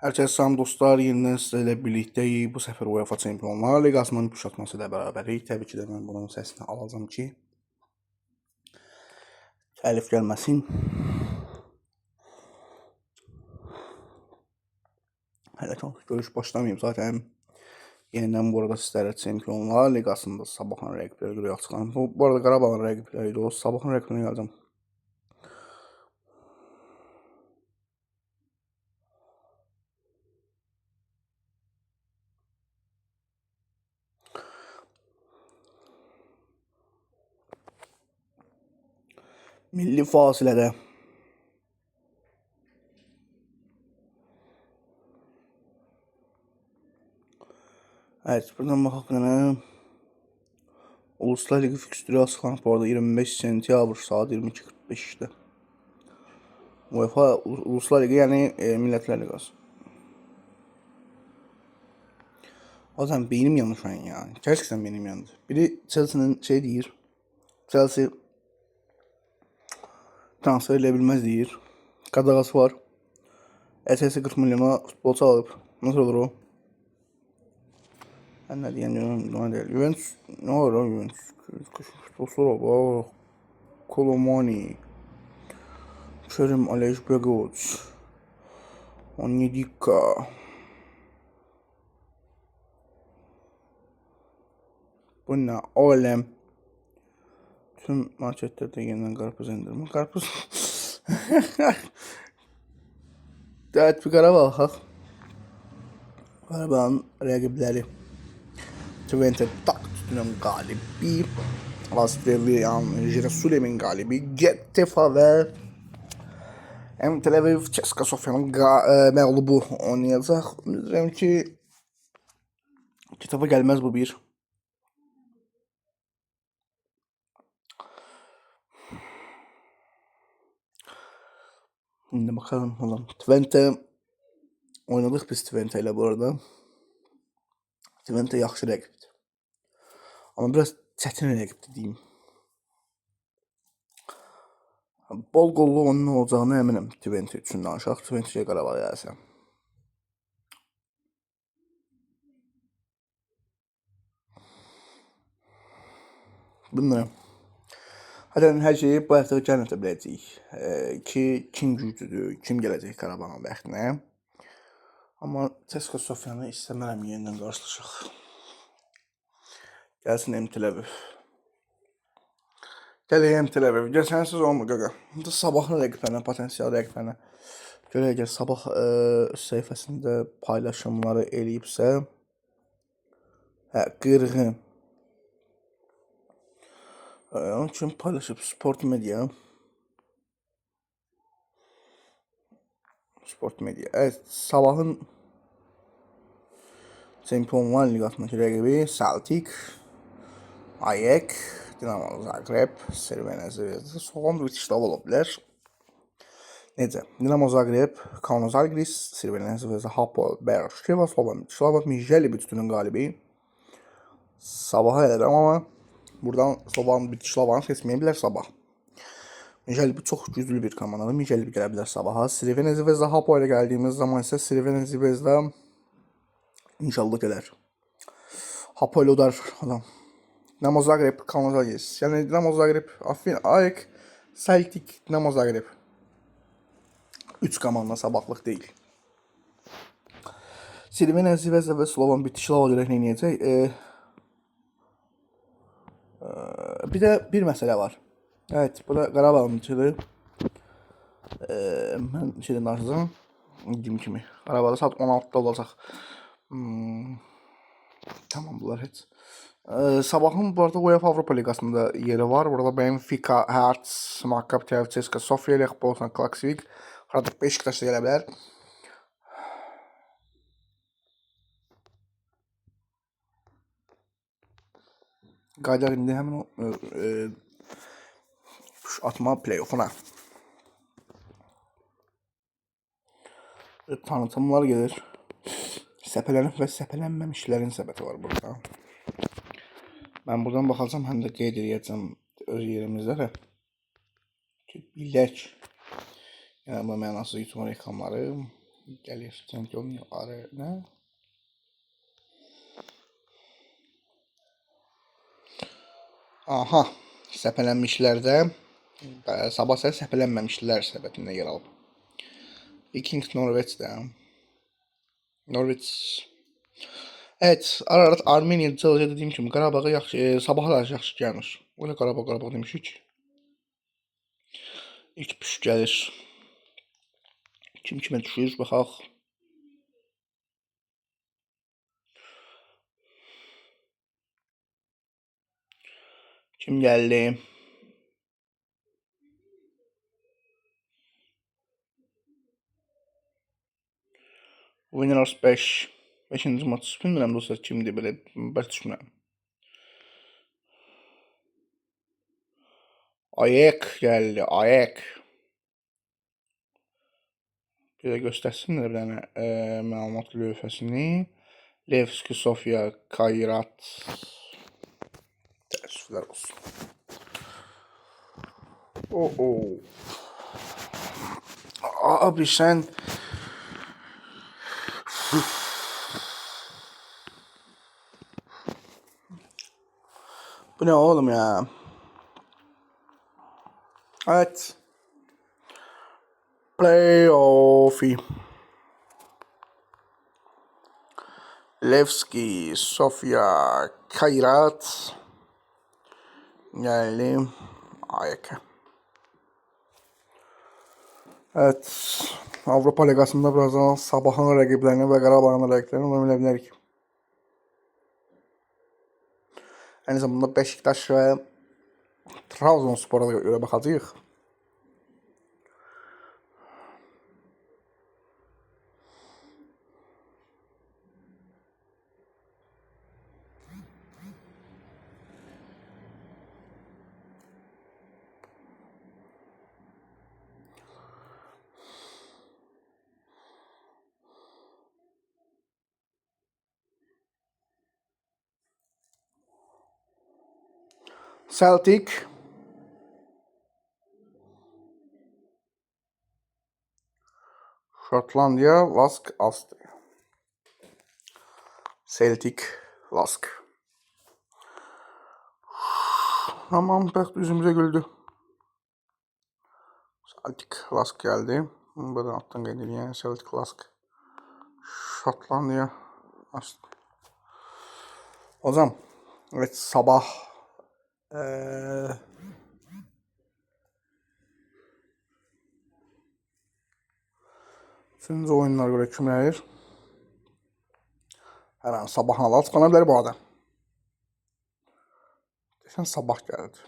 Hər kəs salam dostlar, yenidən sizlərlə birlikdəyik. Bu səfər UEFA Çempionlar Liqasının quşatması ilə bərabərik. Təbii ki də mən bunun səsini alacağam ki, təlif gəlməsin. Hələ görüş başlamayayım zaten. Yenidən burada sizlərlə Çempionlar Liqasında sabahın rəqibləri görə çıxarım. Bu arada Qarabağın rəqibləri idi o. Sabahın rəqiblərinə gələcəm. Milli fasilədə. Evet, buradan baxaq mənə. Uluslar Ligi fikstürü açıqlanıb bu arada 25 sentyabr saat 22:45-də. UEFA Uluslar Ligi yəni Millətlər Liqası. O zaman beynim yandı şu an ya. Gerçekten benim yandı. Biri Chelsea'nin şey deyir. Chelsea transfer edilebilmez deyir. Qadağası var. ETS 40 milyona futbolçu alıb. Nasıl olur o? Ben ne diyeyim, ne değil. Juventus ne var lan Juventus? Futbolçular var. Kolomani. Kerim Alej Begovic. Onyedika. Bu ne oğlum? Tüm marketlerde yeniden karpuz indirme. Karpuz. Evet, bir Qarabağ baxaq. Qarabağın rəqibləri. Twente tak tutunan qalibi. Australiyan Jerusalem'in qalibi. Getafe və Tel Aviv CSKA Sofyanın məğlubu oynayacaq. Bilirəm ki, Getafe gəlməz bu bir. Şimdi bakalım olan. Twente oynadık biz Twente ile bu arada. Twente yaxşı rəqibdir. Amma biraz çətin rəqibdir deyim. Bol qollu onun olacağını əminəm Twente üçün danışaq. Twente Qarabağ gəlsə. Bilmirəm. Hədən hər şeyi bu həftə gəlin etə biləcəyik. Ki, kim güclüdür, kim gələcək Qarabağın bəxtinə. Amma CSKA Sofyanı istəmərəm yenidən qarşılaşaq. Gəlsin Tel Aviv. Gələk Tel Aviv. Gəlsənsiz olmur qaqa. Sabahın rəqiblərinə, potensial rəqiblərinə. Görə əgər sabah səhifəsində paylaşımları eləyibsə, qırğın. Onun için paylaşıp Sport Media. Evet, sabahın Çempionlar Liqasındakı rəqibi Celtic, AEK, Dinamo Zagreb, Crvena Zvezda. Soğan bir iştav ola bilər. Necə? Dinamo Zagreb, Kauno Žalgiris, Crvena Zvezda, Hapoel Beersheva, Slovan Mijelic-in qalibi. Sabaha edirəm amma buradan Slovan seçməyə bilər sabah. Mijelic çox güclü bir komandadır. Mijelic gələ bilər sabaha. Crvena Zvezda Hapoel'e gəldiyimiz zaman isə Crvena Zvezda inşallah gələr. Hapoel udar adam. Dinamo Zagreb, Kauno Žalgiris. Yəni Dinamo Zagreb, AEK, Celtic, Dinamo Zagreb. 3 komanda sabahlıq deyil. Crvena Zvezda və Slovan Bratislava görək nə edəcək. Bir də bir məsələ var. Evet, bu da Qarabağın içidir. Mən şeydən danışacağım. Dediyim kimi. Qarabağda saat 16'da olacaq. Tamam, bunlar heç. Sabahın bu arada UEFA Avropa Liqasında yeri var. Burada Benfica, Hearts, Maccabi Tel Aviv, CSKA Sofia, Lech Poznan, Klaksvik. Burada Beşiktaş da gələ bilər. Qaydaq indi həmin o atma play-off'una. Tanıtımlar gelir. Səpələnib və səpələnməmişlərin səbəti var burada. Mən buradan baxacağım, həm də qeyd edəcəm öz yerimizdə də. Bilək. Yəni bu mənasız YouTube reklamları. Gəlir çempion arena. Aha, səpələnmişlərdə sabah səhər səpələnməmişlər səbətində yer alıb. Viking Norveç'də. Norveç. Evet, ara Armeniya Cəlcə dediyim kimi Qarabağa yaxşı, Sabaha da yaxşı gəlmir. Öyle Qarabağ demişik. İlk püş gəlir. Kim kimə düşür, baxaq. Kim gəldi? Winners 5. 5-ci maç. Bilmirəm dostlar kimdir belə, bəs düşmürəm. Ayek gəldi, Ayek. Bir də göstərsinlər bir dənə məlumat lövhəsini. Levski, Sofia, Kayrat. Təəssüflər olsun. Abi sen bu ne oğlum ya? Evet. Playoff'i. Levski, Sofia, Kayrat. Geldi. Ayek. Evet. Avrupa Ligası'nda birazdan Sabahın rəqiblərini və Qarabağın rəqiblərini ona bilərik. Aynı zamanda Beşiktaş və Trabzonspor'a görə baxacağıq. Celtic. Şotlandiya, Lask, Avstriya. Celtic, Lask. Tamam, bəxt üzümüzə güldü. Celtic, Lask geldi. Buradan alttan qeyd Celtic, Lask. Şotlandiya, Avstriya. Hocam, evet sabah üçüncü oyunlar göre kimler? Her an sabahın alı tıkanabilir bu arada. Geçen sabah geldi.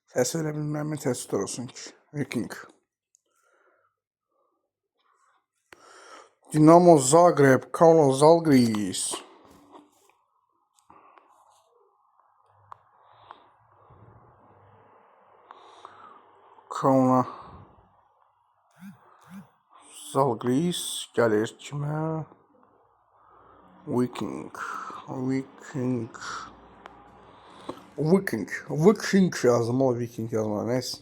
Ses verebilmem mi test olsun ki? Viking. Dinamo Zagreb, Kaunas Žalgiris. Kaunas Žalgiris gəlir kimə? Viking yazdım, o Viking yazmalı, neyse.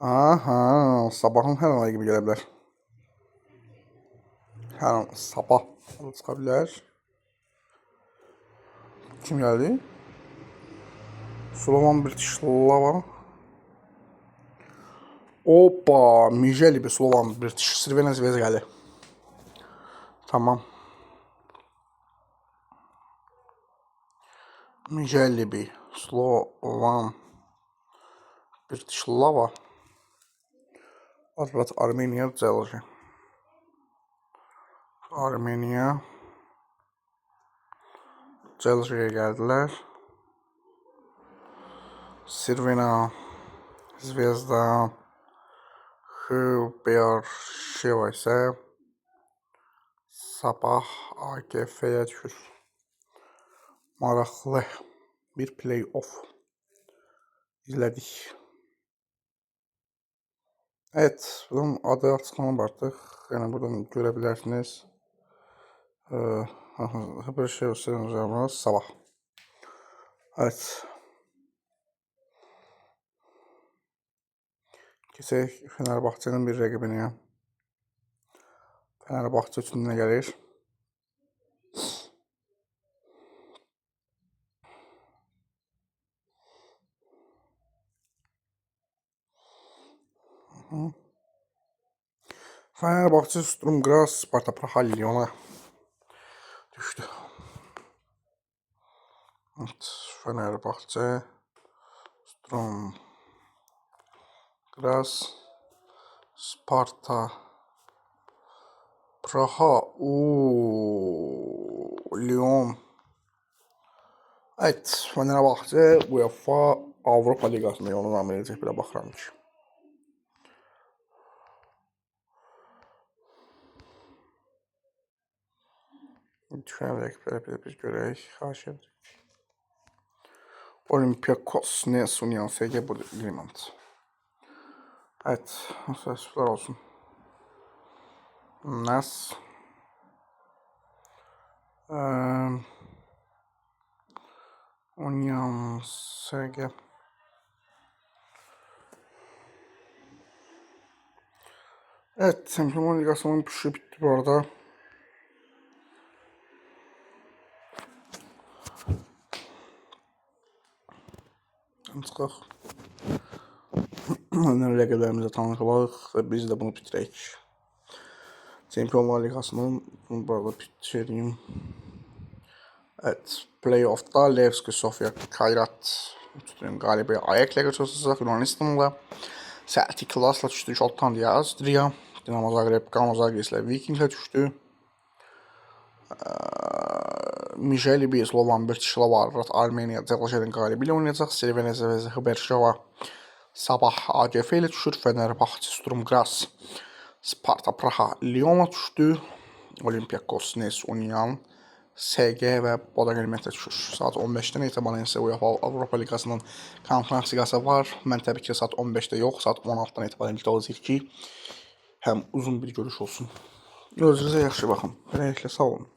Aha, sabahın hər an gibi gələ bilər. Hər an sabah çıxa bilər. Kim geldi? Slovan Bratislava. Opa, Mijeli bir Slovan Bratish Crvena Zvezda geldi. Tamam. Mijeli bir Slovan Bratislava. Arvat Armeniya Cəlcə. Armeniya Cəlcəyə gəldilər. Crvena Zvezda Beersheva isə sabah AGF-yə düşür. Maraqlı bir play-off izlədik. Evet, bunun adı açıqlanıb artıq. Yəni buradan görə bilərsiniz. Bir şey olsun sabah. Evet. Keçək Fenerbahçe'nin bir rəqibinə. Fenerbahçe üçün nə gəlir? Fenerbahçe Sturm Graz Sparta Praha Lyon'a düştü. Evet, Fenerbahçe Sturm Graz Sparta Praha Lyon. Evet, Fenerbahçe UEFA Avropa Liqasında yolunu davam edəcək, belə baxıram ki. Düşən rəqiblərə bir görək, xahiş edirik. Olympiakos, Nes, Union, SG, Limant. Evet, teşekkürler olsun. Nes, Union, SG. Evet, Şampiyonlar Ligası'nın pişi bitti bu arada. Çıxaq. Rəqiblərimizə tanış olaraq və biz də bunu bitirək. Şampiyonlar Ligasının bunu burada bitireyim. Evet, playoff'da Levski Sofia Kayrat qalibi Ayek'lə qarşılaşacaq Yunanistanla. Celtic Klas'la düşdü, Şotlandiya, Avstriya. Dinamo Zagreb, Gama Zagris'lə Viking'lə düşdü. Mijeli Slovan Bratislava Armeniya Cəqlaşərin qalibi ilə oynayacaq. Cerveneza və Xberşova Sabah AGF ilə düşür. Fenerbahçe Sturm Graz Sparta Praha Lyon'a düşdü. Olympiakos Nes Union SG və Boda Glimt düşür. Saat 15-dən etibarən isə UEFA Avropa Liqasının konferans liqası var. Mən təbii ki saat 15-də yox, saat 16-dan etibarən birlikdə olacaq ki, həm uzun bir görüş olsun. Özünüzə yaxşı baxın. Beləliklə, sağ olun.